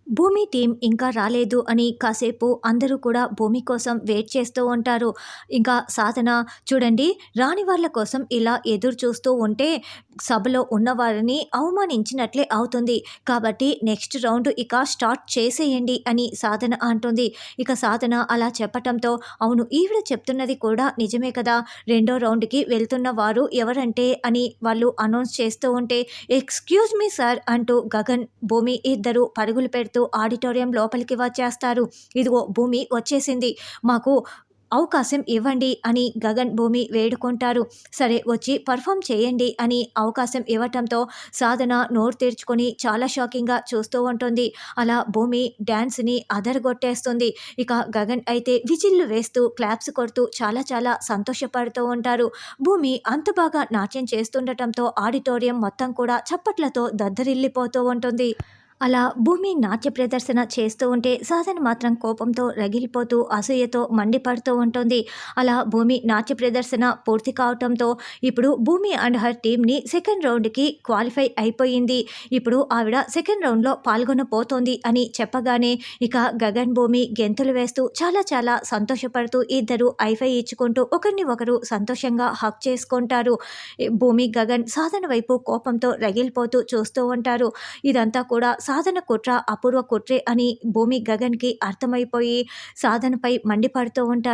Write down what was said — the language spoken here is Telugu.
భూమి టీం ఇంకా రాలేదు అని కాసేపు అందరూ కూడా భూమి కోసం వెయిట్ చేస్తూ ఉంటారు. ఇంకా సాధన చూడండి, రాని వాళ్ళ కోసం ఇలా ఎదురు చూస్తూ ఉంటే సభలో ఉన్నవారిని అవమానించినట్లే అవుతుంది. కాబట్టి నెక్స్ట్ రౌండ్ ఇక స్టార్ట్ చేసేయండి అని సాధన అంటుంది. ఇక సాధన అలా చెప్పటంతో అవును, ఈవిడ చెప్తున్నది కూడా నిజమే కదా! రెండో రౌండ్‌కి వెళ్తున్న వారు ఎవరంటే అని వాళ్ళు అనౌన్స్ చేస్తూ ఉంటే, ఎక్స్‌క్యూజ్ మీ సార్ అంటూ గగన్, భూమి ఇద్దరు పరుగులు పెడుతూ ఆడిటోరియం లోపలికి వచ్చేస్తారు. ఇదిగో భూమి వచ్చేసింది, మాకు అవకాశం ఇవ్వండి అని గగన్, భూమి వేడుకుంటారు. సరే వచ్చి పర్ఫామ్ చేయండి అని అవకాశం ఇవ్వటంతో సాధన నోరు తెరుచుకొని చాలా షాకింగ్‌గా చూస్తూ ఉంటుంది. అలా భూమి డాన్స్‌ని అదరగొట్టేస్తుంది. ఇక గగన్ అయితే విజిల్లు వేస్తూ క్లాప్స్ కొడుతూ చాలా చాలా సంతోషపడుతూ ఉంటారు. భూమి అంత బాగా నాట్యం చేస్తుండటంతో ఆడిటోరియం మొత్తం కూడా చప్పట్లతో దద్దరిల్లిపోతూ ఉంటుంది. అలా భూమి నాట్య ప్రదర్శన చేస్తూ ఉంటే సాధన మాత్రం కోపంతో రగిలిపోతూ అసూయతో మండిపడుతూ ఉంటుంది. అలా భూమి నాట్య ప్రదర్శన పూర్తి కావటంతో ఇప్పుడు భూమి అండ్ హర్ టీమ్‌ని సెకండ్ రౌండ్‌కి క్వాలిఫై అయిపోయింది. ఇప్పుడు ఆవిడ సెకండ్ రౌండ్‌లో పాల్గొనబోతోంది అని చెప్పగానే ఇక గగన్, భూమి గెంతులు వేస్తూ చాలా చాలా సంతోషపడుతూ ఇద్దరు హైఫై ఇచ్చుకుంటూ ఒకరిని ఒకరు సంతోషంగా హగ్ చేసుకుంటారు. భూమి, గగన్ సాధన వైపు కోపంతో రగిలిపోతూ చూస్తూ ఉంటారు. ఇదంతా కూడా సాధన కుట్ర, అపూర్వ కుట్రే అని భూమి, గగన్‌కి అర్థమైపోయి సాధనపై మండిపడుతూ ఉంటారు.